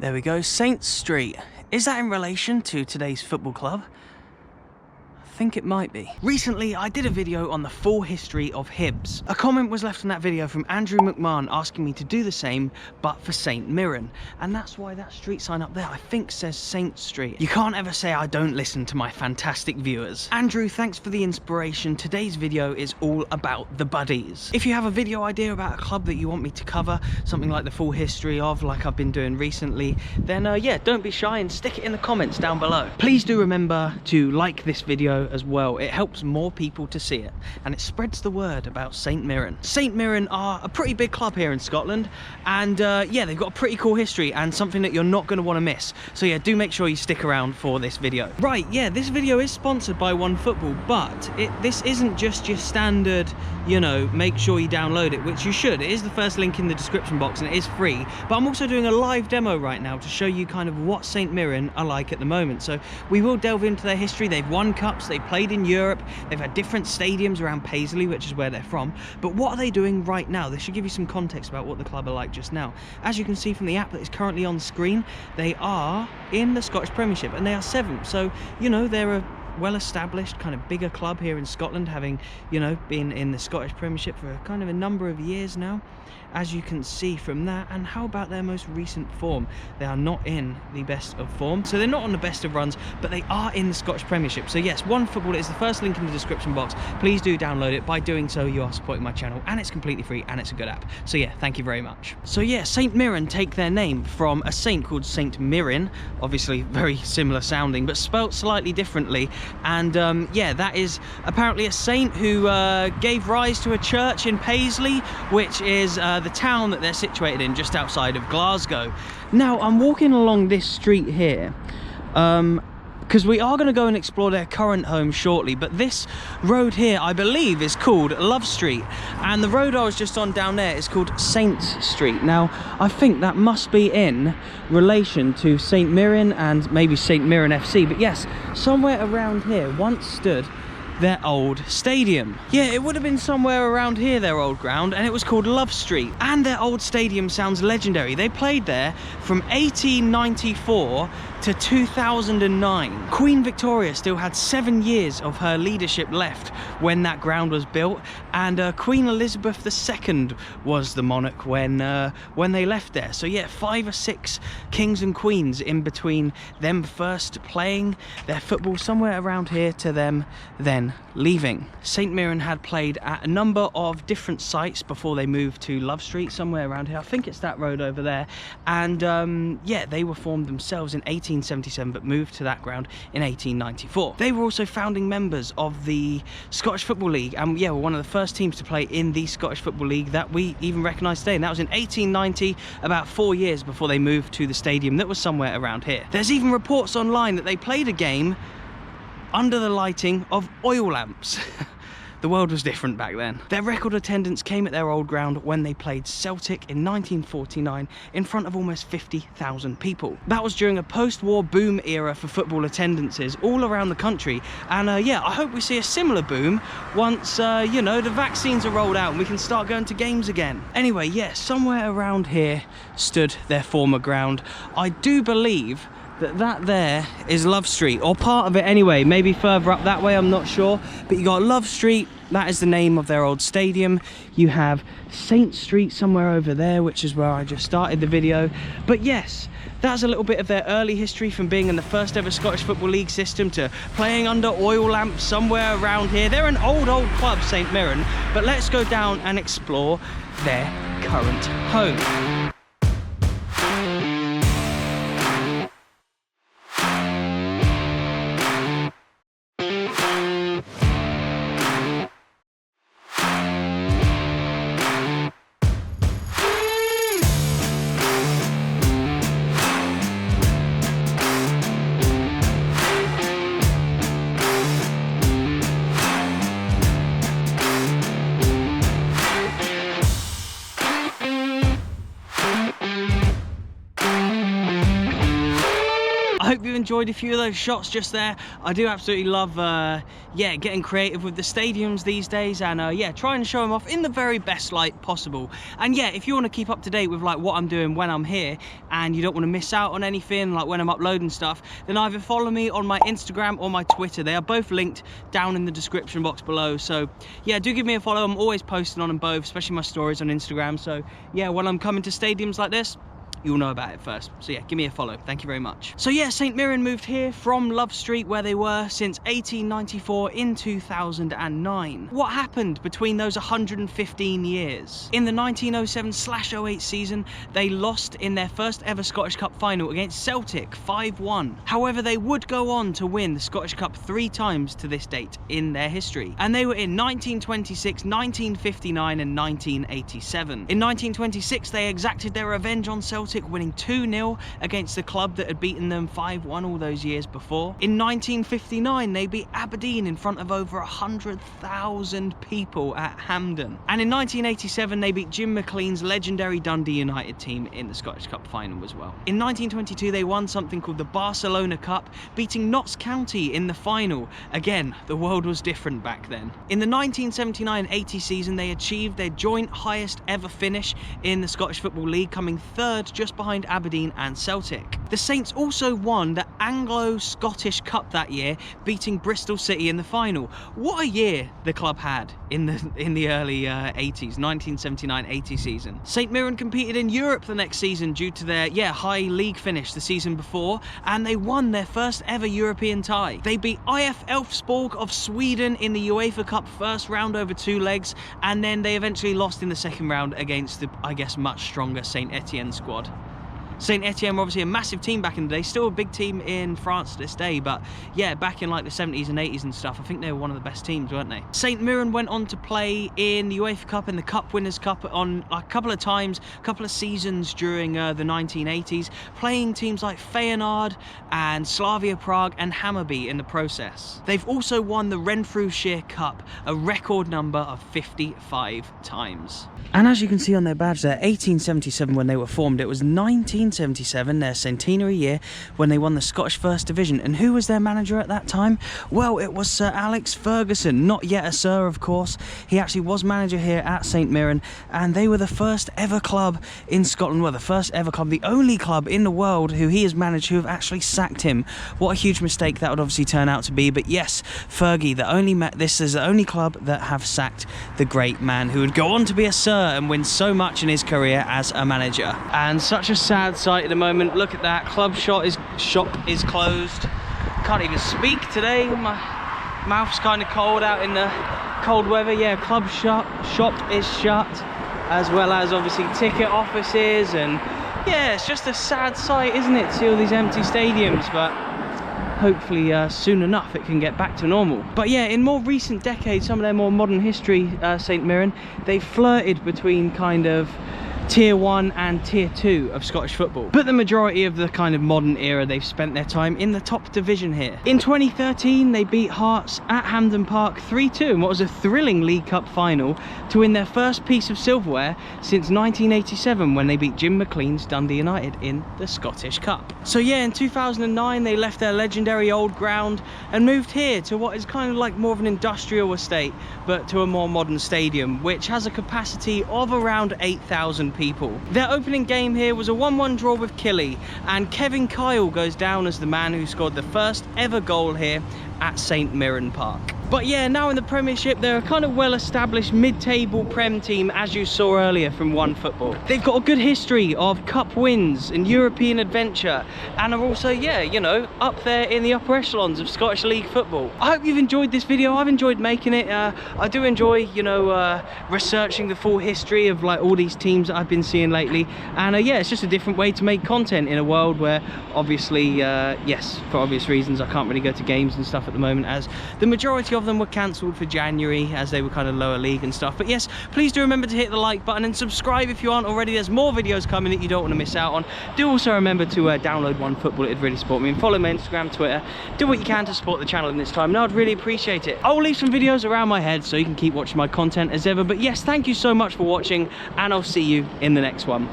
There we go, Saint Street. Is that in relation to today's football club? I think it might be. Recently, I did a video on the full history of Hibs. A comment was left on that video from Andrew McMahon asking me to do the same, but for St Mirren. And that's why that street sign up there, I think, says Saint Street. You can't ever say I don't listen to my fantastic viewers. Andrew, thanks for the inspiration. Today's video is all about the Buddies. If you have a video idea about a club that you want me to cover, something like the full history of, like I've been doing recently, then yeah, don't be shy and stick it in the comments down below. Please do remember to like this video as well. It helps more people to see it and it spreads the word about St Mirren. St Mirren are a pretty big club here in Scotland, and yeah, they've got a pretty cool history and something that you're not going to want to miss. So yeah, do make sure you stick around for this video. Right, yeah, this video is sponsored by OneFootball, but this isn't just your standard, you know, make sure you download it, which you should. It is the first link in the description box and it is free, but I'm also doing a live demo right now to show you kind of what St Mirren are like at the moment. So we will delve into their history. They've won cups, they've played in Europe, they've had different stadiums around Paisley, which is where they're from, but what are they doing right now? This should give you some context about what the club are like just now. As you can see from the app that is currently on screen, they are in the Scottish Premiership and they are 7th, so you know, they're a well-established kind of bigger club here in Scotland, having, you know, been in the Scottish Premiership for kind of a number of years now, as you can see from that. And how about their most recent form? They are not in the best of form, so they're not on the best of runs, but they are in the Scottish Premiership. So yes, OneFootball is the first link in the description box. Please do download it. By doing so, you are supporting my channel and it's completely free and it's a good app. So yeah, thank you very much. So yeah, St Mirren take their name from a saint called St Mirren, obviously very similar sounding but spelt slightly differently. And yeah, that is apparently a saint who gave rise to a church in Paisley, which is the town that they're situated in just outside of Glasgow. Now I'm walking along this street here because we are going to go and explore their current home shortly, but this road here I believe is called Love Street, and the road I was just on down there is called Saints Street. Now I think that must be in relation to St Mirren and maybe St Mirren FC, but yes, somewhere around here once stood their old stadium. Yeah, it would have been somewhere around here, their old ground, and it was called Love Street. And their old stadium sounds legendary. They played there from 1894 to 2009. Queen Victoria still had 7 years of her leadership left when that ground was built, and Queen Elizabeth II was the monarch when they left there. So yeah, 5 or 6 kings and queens in between them first playing their football somewhere around here to them then leaving. St Mirren had played at a number of different sites before they moved to Love Street, somewhere around here. I think it's that road over there. And yeah, they were formed themselves in 1877 but moved to that ground in 1894. They were also founding members of the Scottish Football League, and yeah, were one of the first teams to play in the Scottish Football League that we even recognise today, and that was in 1890, about 4 years before they moved to the stadium that was somewhere around here. There's even reports online that they played a game under the lighting of oil lamps. The world was different back then. Their record attendance came at their old ground when they played Celtic in 1949 in front of almost 50,000 people. That was during a post-war boom era for football attendances all around the country, and yeah, I hope we see a similar boom once you know, the vaccines are rolled out and we can start going to games again. Anyway, yeah, somewhere around here stood their former ground. I do believe that there is Love Street, or part of it anyway, maybe further up that way, I'm not sure, but you got Love Street, that is the name of their old stadium. You have Saint Street somewhere over there, which is where I just started the video. But yes, that's a little bit of their early history, from being in the first ever Scottish Football League system to playing under oil lamps somewhere around here. They're an old club, St Mirren, but let's go down and explore their current home. hope you enjoyed a few of those shots just there. I do absolutely love, yeah, getting creative with the stadiums these days, and yeah, trying to show them off in the very best light possible. And yeah, if you want to keep up to date with like what I'm doing when I'm here, and you don't want to miss out on anything, like when I'm uploading stuff, then either follow me on my Instagram or my Twitter. They are both linked down in the description box below. So yeah, do give me a follow. I'm always posting on them both, especially my stories on Instagram. So yeah, when I'm coming to stadiums like this, you'll know about it first. So yeah, give me a follow. Thank you very much. So yeah, St Mirren moved here from Love Street, where they were since 1894 in 2009. What happened between those 115 years? In the 1907/08 season, they lost in their first ever Scottish Cup final against Celtic 5-1. However, they would go on to win the Scottish Cup 3 times to this date in their history. And they were in 1926, 1959 and 1987. In 1926, they exacted their revenge on Celtic, winning 2-0 against the club that had beaten them 5-1 all those years before. In 1959, they beat Aberdeen in front of over 100,000 people at Hampden. And in 1987, they beat Jim McLean's legendary Dundee United team in the Scottish Cup final as well. In 1922, they won something called the Barcelona Cup, beating Notts County in the final. Again, the world was different back then. In the 1979-80 season, they achieved their joint highest ever finish in the Scottish Football League, coming third just behind Aberdeen and Celtic. The Saints also won the Anglo-Scottish Cup that year, beating Bristol City in the final. What a year the club had in the early 80s, 1979-80 season. St Mirren competed in Europe the next season due to their high league finish the season before, and they won their first ever European tie. They beat IF Elfsborg of Sweden in the UEFA Cup first round over 2 legs, and then they eventually lost in the second round against the, I guess, much stronger St Etienne squad. St Etienne were obviously a massive team back in the day, still a big team in France to this day, but yeah, back in like the 70s and 80s and stuff, I think they were one of the best teams, weren't they? St Mirren went on to play in the UEFA Cup and the Cup Winners' Cup on a couple of times, a couple of seasons during the 1980s, playing teams like Feyenoord and Slavia Prague and Hammarby in the process. They've also won the Renfrewshire Cup a record number of 55 times. And as you can see on their badge there, 1877 when they were formed. It was 1977, their centenary year, when they won the Scottish First Division. And who was their manager at that time? Well, it was Sir Alex Ferguson. Not yet a Sir, of course. He actually was manager here at St Mirren, and they were the first ever club in Scotland, well, the first ever club, the only club in the world who he has managed who have actually sacked him. What a huge mistake that would obviously turn out to be. But yes, Fergie, this is the only club that have sacked the great man who would go on to be a Sir and win so much in his career as a manager. And such a sad sight at the moment. Look at that, shop is closed. Can't even speak today, my mouth's kind of cold out in the cold weather. Yeah, shop is shut, as well as obviously ticket offices, and yeah, it's just a sad sight, isn't it, to see all these empty stadiums. But hopefully soon enough it can get back to normal. But yeah, in more recent decades, some of their more modern history, St Mirren, they flirted between kind of Tier 1 and Tier 2 of Scottish football. But the majority of the kind of modern era, they've spent their time in the top division here. In 2013, they beat Hearts at Hampden Park 3-2 in what was a thrilling League Cup final to win their first piece of silverware since 1987 when they beat Jim McLean's Dundee United in the Scottish Cup. So yeah, in 2009, they left their legendary old ground and moved here to what is kind of like more of an industrial estate, but to a more modern stadium, which has a capacity of around 8,000 people. Their opening game here was a 1-1 draw with Killy, and Kevin Kyle goes down as the man who scored the first ever goal here at St Mirren Park. But yeah, now in the Premiership, they're a kind of well-established mid-table Prem team, as you saw earlier from One Football. They've got a good history of cup wins and European adventure, and are also, yeah, you know, up there in the upper echelons of Scottish League football. I hope you've enjoyed this video. I've enjoyed making it. I do enjoy, you know, researching the full history of like all these teams that I've been seeing lately. And yeah, it's just a different way to make content in a world where obviously, yes, for obvious reasons, I can't really go to games and stuff at the moment, as the majority of them were cancelled for January as they were kind of lower league and stuff. But yes, please do remember to hit the like button and subscribe if you aren't already. There's more videos coming that you don't want to miss out on. Do also remember to download One Football. It'd really support me, and follow my Instagram, Twitter. Do what you can to support the channel in this time, and I'd really appreciate it. I'll leave some videos around my head so you can keep watching my content as ever. But yes, thank you so much for watching, and I'll see you in the next one.